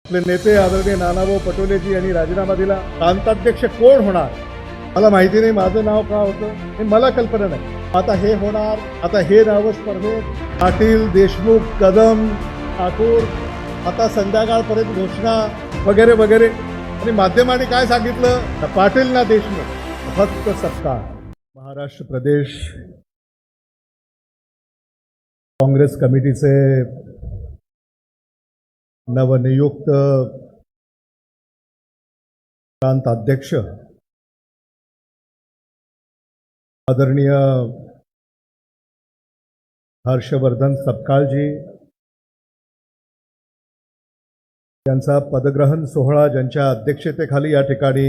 आपले नेते आदरणीय नानाभाऊ पटोलेजी यांनी राजीनामा दिला. प्रांताध्यक्ष कोण होणार मला माहिती नाही. माझं नाव का होतं हे मला कल्पना नाही. आता हे होणार. आता हे नावं स्पर्धेत पाटील, देशमुख, कदम, ठाकूर, आता संध्याकाळपर्यंत घोषणा वगैरे वगैरे. आणि माध्यमांनी काय सांगितलं, ना पाटील ना देशमुख, फक्त सत्ता. महाराष्ट्र प्रदेश काँग्रेस कमिटीचे नवनियुक्त प्रांत अध्यक्ष आदरणीय हर्षवर्धन सपकाळजी यांचा पदग्रहण सोहळा ज्यांच्या अध्यक्षतेखाली या ठिकाणी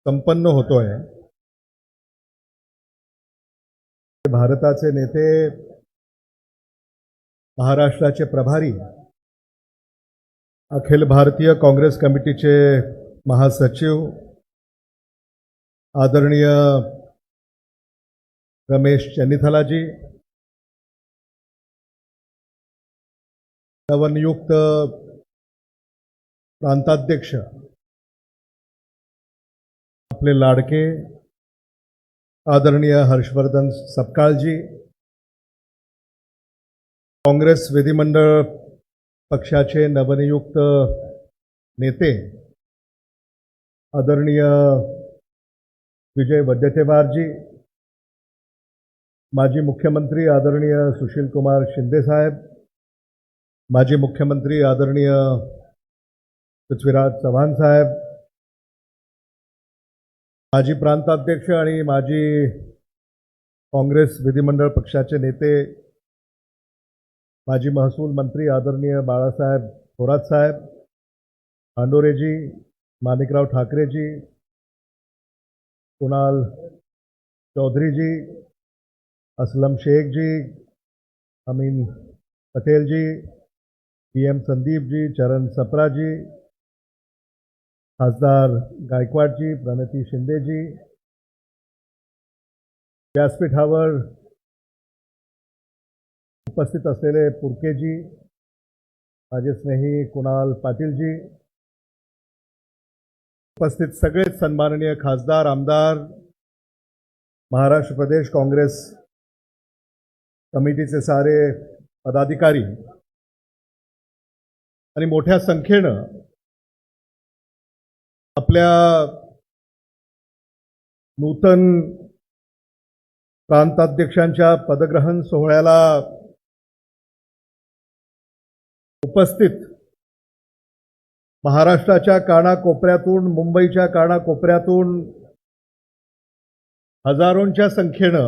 संपन्न होतोय. भारताचे नेते, महाराष्ट्राचे प्रभारी, अखिल भारतीय काँग्रेस कमिटीचे महासचिव आदरणीय रमेश चन्नीथलाजी, नवनियुक्त प्रांताध्यक्ष आपले लाडके आदरणीय हर्षवर्धन सपकाळजी, काँग्रेस विधिमंडळ पक्षाचे नवनियुक्त नेते आदरणीय विजय वडेट्टीवारजी, माजी मुख्यमंत्री आदरणीय सुशीलकुमार शिंदे साहेब, माजी मुख्यमंत्री आदरणीय पृथ्वीराज चव्हाण साहेब, माजी प्रांताध्यक्ष आणि माजी काँग्रेस विधिमंडळ पक्षाचे नेते माजी महसूल मंत्री आदरणीय बाळासाहेब थोरात साहेब, आंडोरेजी, माणिकराव ठाकरेजी, कुणाल चौधरीजी, असलम शेखजी, अमीन पटेलजी, PM संदीपजी, चरण सप्राजी, खासदार गायकवाडजी, प्रणती शिंदेजी, व्यासपीठावर उपस्थित असलेले पुरकेजी, माझे स्नेही कुणाल पाटीलजी, उपस्थित सगळेच सन्माननीय खासदार, आमदार, महाराष्ट्र प्रदेश काँग्रेस कमिटीचे सारे पदाधिकारी आणि मोठ्या संख्येनं आपल्या नूतन प्रांताध्यक्षांच्या पदग्रहण सोहळ्याला उपस्थित महाराष्ट्राच्या कानाकोपऱ्यातून, मुंबईच्या कानाकोपऱ्यातून हजारोंच्या संख्येनं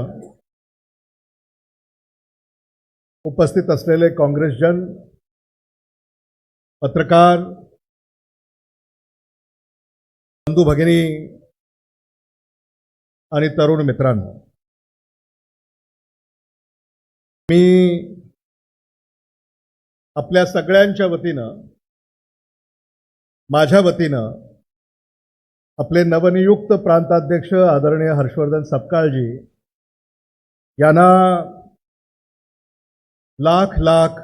उपस्थित असलेले काँग्रेसजन, पत्रकार, बंधू भगिनी आणि तरुण मित्रांनो, मी आपल्या सगळ्यांच्या वतीनं, माझ्या वतीनं आपले नवनियुक्त प्रांताध्यक्ष आदरणीय हर्षवर्धन सपकाळजी यांना लाख लाख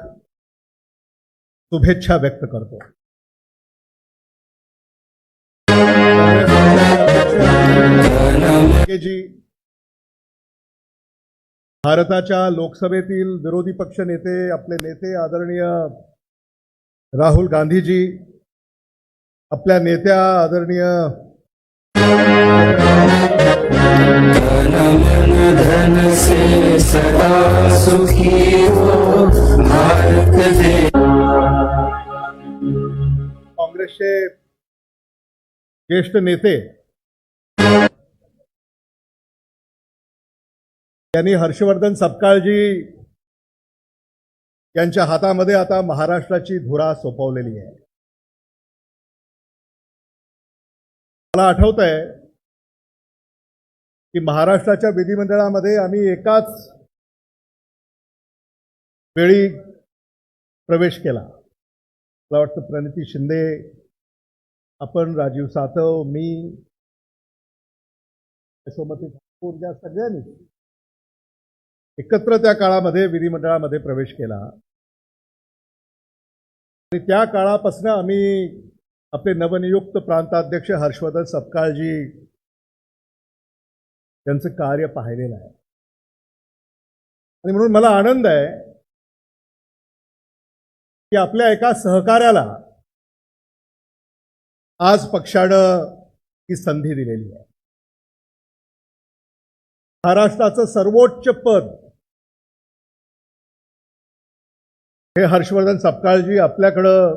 शुभेच्छा व्यक्त करतो. भारताच्या लोकसभेतील विरोधी पक्ष नेते, आपले नेते आदरणीय राहुल गांधीजी, आपल्या नेत्या आदरणीय काँग्रेसचे ज्येष्ठ नेते यांनी हर्षवर्धन सपकाळजी यांच्या हातामध्ये आता महाराष्ट्राची धुरा सोपवलेली आहे. मला आठवतंय की महाराष्ट्राच्या विधिमंडळामध्ये आम्ही एकाच वेळी प्रवेश केला. मला वाटतं प्रणती शिंदे, आपण, राजीव सातव, मी, यशोमती ठाकूर या सगळ्यांनी एकत्र त्या काळामध्ये विधिमंडळामध्ये प्रवेश केला. आणि त्या काळापासून आम्ही आपले नवनियुक्त प्रांताध्यक्ष हर्षवर्धन सपकाळजी त्यांचं कार्य पाहिलेलं आहे आणि म्हणून मला आनंद आहे की आपल्या एका सहकार्याला आज पक्षानं ही संधी दिलेली आहे. महाराष्ट्राचं सर्वोच्च पद हे हर्षवर्धन सपकाळजी आपल्याकडं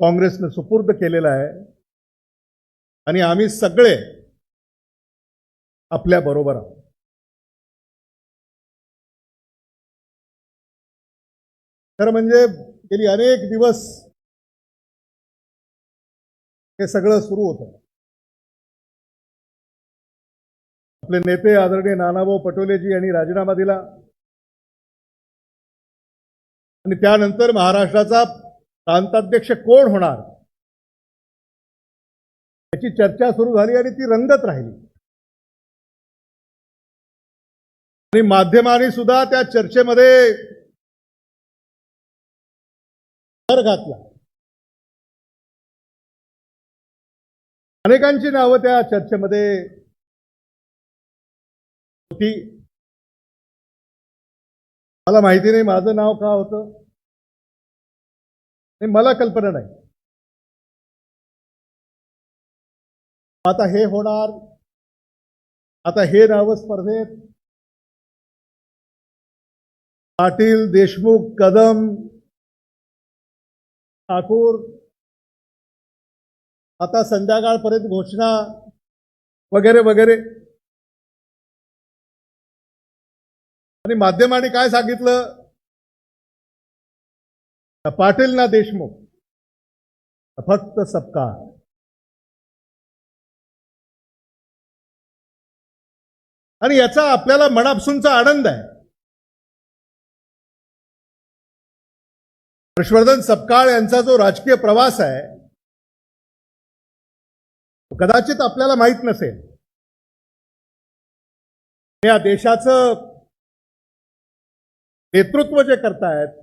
काँग्रेसनं सुपूर्द केलेलं आहे आणि आम्ही सगळे आपल्या बरोबर आहोत. खरं म्हणजे गेली अनेक दिवस हे सगळं सुरू होतं. आपले नेते आदरणीय नानाभाऊ पटोलेजी यांनी राजीनामा दिला आणि त्यानंतर महाराष्ट्राचा प्रांताध्यक्ष कोण होणार याची चर्चा सुरू झाली आणि ती रंगत राहिली आणि माध्यमांनी सुद्धा त्या चर्चेमध्ये भर घातला. अनेकांची नावं त्या चर्चेमध्ये होती. मला माहिती नाही माझं नाव का होतं, मला कल्पना नाही. आता हे होणार, आता हे नाव स्पर्धेत पाटील, देशमुख, कदम, ठाकूर, आता संध्याकाळपर्यंत घोषणा वगैरे वगैरे. आणि माध्यमांनी काय सांगितलं, ना पाटील ना देशमुख, फक्त सपकाळ. आणि याचा आपल्याला मनापासूनचा आनंद आहे. हर्षवर्धन सपकाळ यांचा जो राजकीय प्रवास आहे कदाचित आपल्याला माहित नसेल. या देशाचं नेतृत्व जे करतायत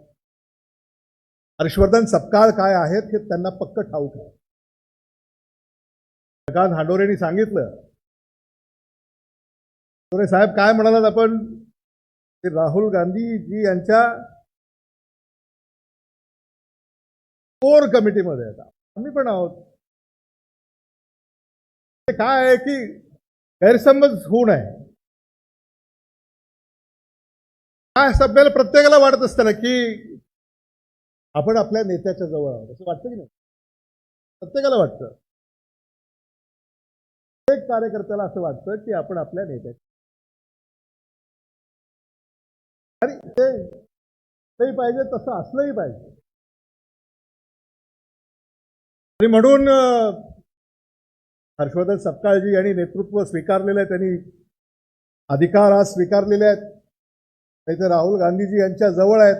हर्षवर्धन सपकाळ काय आहेत हे त्यांना पक्क ठाऊक आहे. प्रकाश हांडोरेंनी सांगितलं, हांडोरे साहेब काय म्हणालात आपण, ते राहुल गांधीजी यांच्या कोर कमिटीमध्ये येतात, आम्ही पण आहोत. ते काय आहे की गैरसमज होऊ नये. काय आपल्याला प्रत्येकाला वाटत असतं ना की आपण आपल्या नेत्याच्या जवळ आहोत, असं वाटतं की नाही? प्रत्येकाला वाटतं, प्रत्येक कार्यकर्त्याला असं वाटतं की आपण आपल्या नेत्याच्या. आणि ते पाहिजे, तसं असलंही पाहिजे. आणि म्हणून हर्षवर्धन सपकाळजी यांनी नेतृत्व स्वीकारलेलं आहे, त्यांनी अधिकार आज स्वीकारलेले आहेत. ते राहुल गांधीजी यांच्या जवळ आहेत,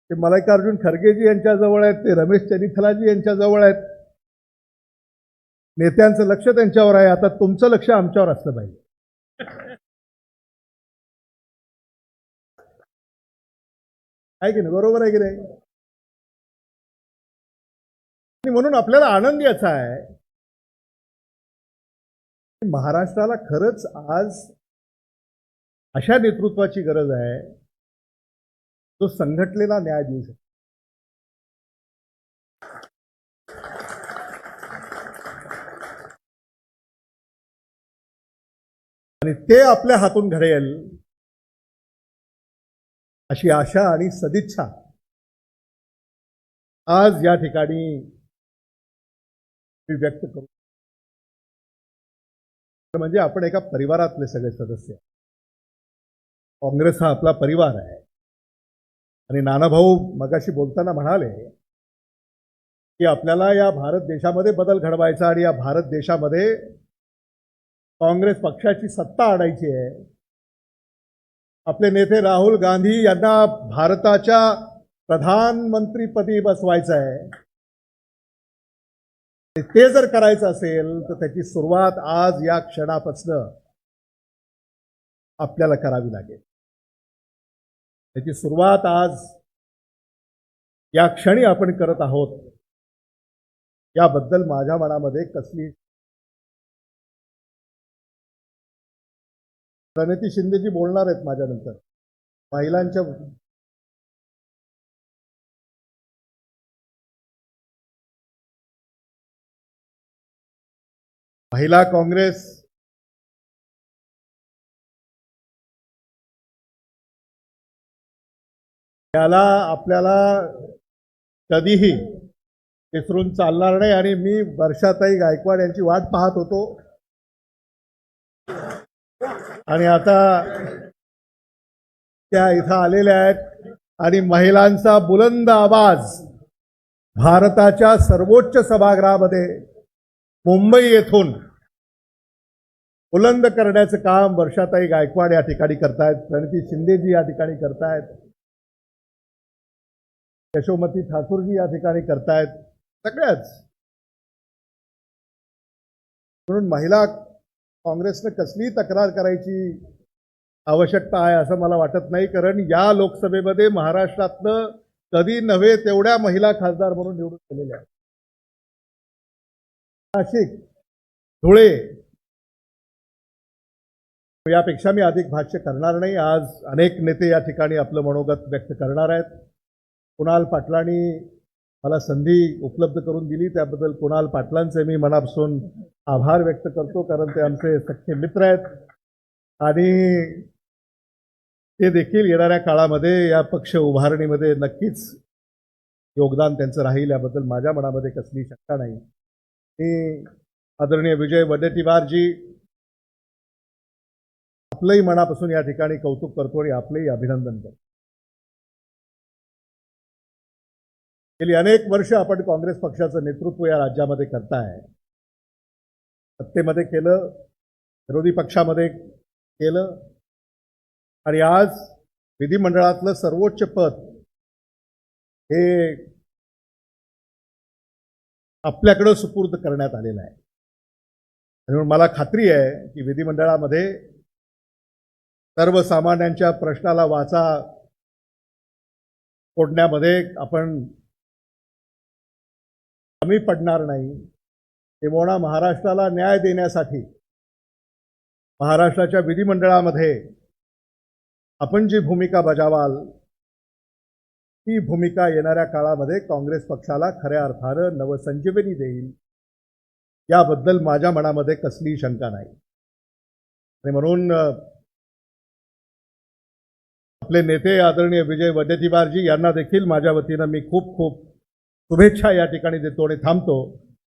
ते मल्लिकार्जुन खरगेजी यांच्या जवळ आहेत, ते रमेश चेन्नीथलाजी यांच्या जवळ आहेत. नेत्यांचं लक्ष त्यांच्यावर आहे. आता तुमचं लक्ष आमच्यावर असलं पाहिजे. आहे की नाही? बरोबर आहे की नाही? आणि म्हणून आपल्याला आनंद याचा आहे की महाराष्ट्राला खरंच आज अशा नेतृत्वाची गरज आहे जो संघटनेला न्याय देऊ शकतो. आणि ते आपल्या हातून घडेल अशी आशा आणि सदिच्छा आज या ठिकाणी व्यक्त करू. म्हणजे आपण एका परिवारातले सगळे सदस्य. काँग्रेस हा आपला परिवार आहे. आणि नानाभाऊ मगाशी बोलताना म्हणाले की आपल्याला या भारत देशामध्ये बदल घडवायचा आणि या भारत देशामध्ये काँग्रेस पक्षाची सत्ता आणायची आहे. आपले नेते राहुल गांधी यांना भारताच्या प्रधानमंत्रीपदी बसवायचं आहे. ते जर करायचं असेल तर त्याची सुरुवात आज या क्षणापासून आपल्याला करावी लागेल. त्याची सुरुवात आज या क्षणी आपण करत आहोत याबद्दल माझ्या मनामध्ये कसली प्रणिती शिंदेजी बोलणार आहेत माझ्यानंतर महिलांच्या महिला काँग्रेस याला आपल्याला कधीही विसरून चालणार नाही आणि मी वर्षाताई गायकवाड यांची वाट पाहत होतो आणि आता त्या इथं आलेल्या आहेत आणि महिलांचा बुलंद आवाज भारताच्या सर्वोच्च सभागृहामध्ये मुंबई येथून बुलंद करण्याचं काम वर्षाताई गायकवाड या ठिकाणी करतायत, प्रणिती शिंदेजी या ठिकाणी करतायत, यशोमती ठाकूरजी या ठिकाणी करतायत, सगळ्याच. म्हणून महिला काँग्रेसने कसली तक्रार करायची आवश्यकता आहे असं मला वाटत नाही, कारण या लोकसभेमध्ये महाराष्ट्रातनं कधी नव्हे तेवढ्या महिला खासदार म्हणून निवडून गेलेल्या आहेत. नाशिक, धुळे, यापेक्षा मी अधिक भाष्य करणार नाही. आज अनेक नेते या ठिकाणी आपलं मनोगत व्यक्त करणार आहेत. कुणाल पाटलांनी मला संधी उपलब्ध करून दिली त्याबद्दल कुणाल पाटलांचे मी मनापासून आभार व्यक्त करतो, कारण ते आमचे सख्खे मित्र आहेत आणि ते देखील येणाऱ्या काळामध्ये या पक्ष उभारणीमध्ये नक्कीच योगदान त्यांचं राहील याबद्दल माझ्या मनामध्ये कसली शंका नाही. मी आदरणीय विजय वडेट्टीवारजी आपलंही मनापासून या ठिकाणी कौतुक करतो आणि आपलंही अभिनंदन करतो. गेली अनेक वर्ष आपण काँग्रेस पक्षाचं नेतृत्व या राज्यामध्ये करताय. सत्तेमध्ये केलं, विरोधी पक्षामध्ये केलं आणि आज विधिमंडळातलं सर्वोच्च पद हे आपल्याकडं सुपूर्द करण्यात आलेलं आहे. म्हणून मला खात्री आहे की विधिमंडळामध्ये सर्वसामान्यांच्या प्रश्नाला वाचा फोडण्यामध्ये आपण कमी पडणार नाही. किंबहुना महाराष्ट्राला न्याय देण्यासाठी महाराष्ट्राच्या विधिमंडळामध्ये आपण जी भूमिका बजावाल ती भूमिका येणाऱ्या काळामध्ये काँग्रेस पक्षाला खऱ्या अर्थानं नवसंजीवनी देईल याबद्दल माझ्या मनामध्ये कसलीही शंका नाही. आणि म्हणून आपले नेते आदरणीय विजय वडेट्टीवारजी यांना देखील माझ्या वतीनं मी खूप खूप शुभेच्छा या ठिकाणी देतो आणि थांबतो.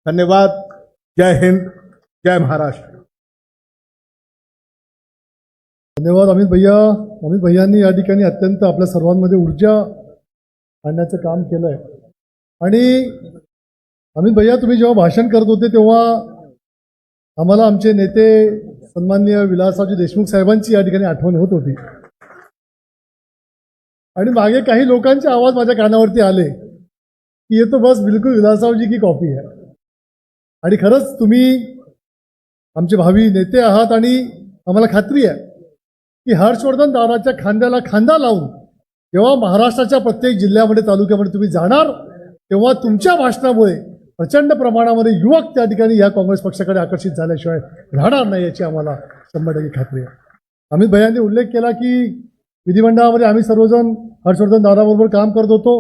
धन्यवाद. जय हिंद, जय महाराष्ट्र. धन्यवाद अमित भैया. अमित भैयांनी या ठिकाणी अत्यंत आपल्या सर्वांमध्ये ऊर्जा आणण्याचं काम केलं आहे. आणि अमित भैया, तुम्ही जेव्हा भाषण करत होते तेव्हा आम्हाला आमचे नेते सन्माननीय विलासरावजी देशमुख साहेबांची या ठिकाणी आठवण होत होती. आणि मागे काही लोकांचे आवाज माझ्या कानावरती आले की ये तो बस बिलकुल विलासरावजी की कॉपी आहे. आणि खरंच तुम्ही आमचे भावी नेते आहात आणि आम्हाला खात्री आहे की हर्षवर्धन दादाच्या खांद्याला खांदा लावून जेव्हा महाराष्ट्राच्या प्रत्येक जिल्ह्यामध्ये तालुक्यामध्ये तुम्ही जाणार तेव्हा तुमच्या भाषणामुळे प्रचंड प्रमाणामध्ये युवक त्या ठिकाणी या काँग्रेस पक्षाकडे आकर्षित झाल्याशिवाय राहणार नाही याची आम्हाला 100% खात्री आहे. अमित भैयांनी उल्लेख केला की विधिमंडळामध्ये आम्ही सर्वजण हर्षवर्धन दादाबरोबर काम करत होतो.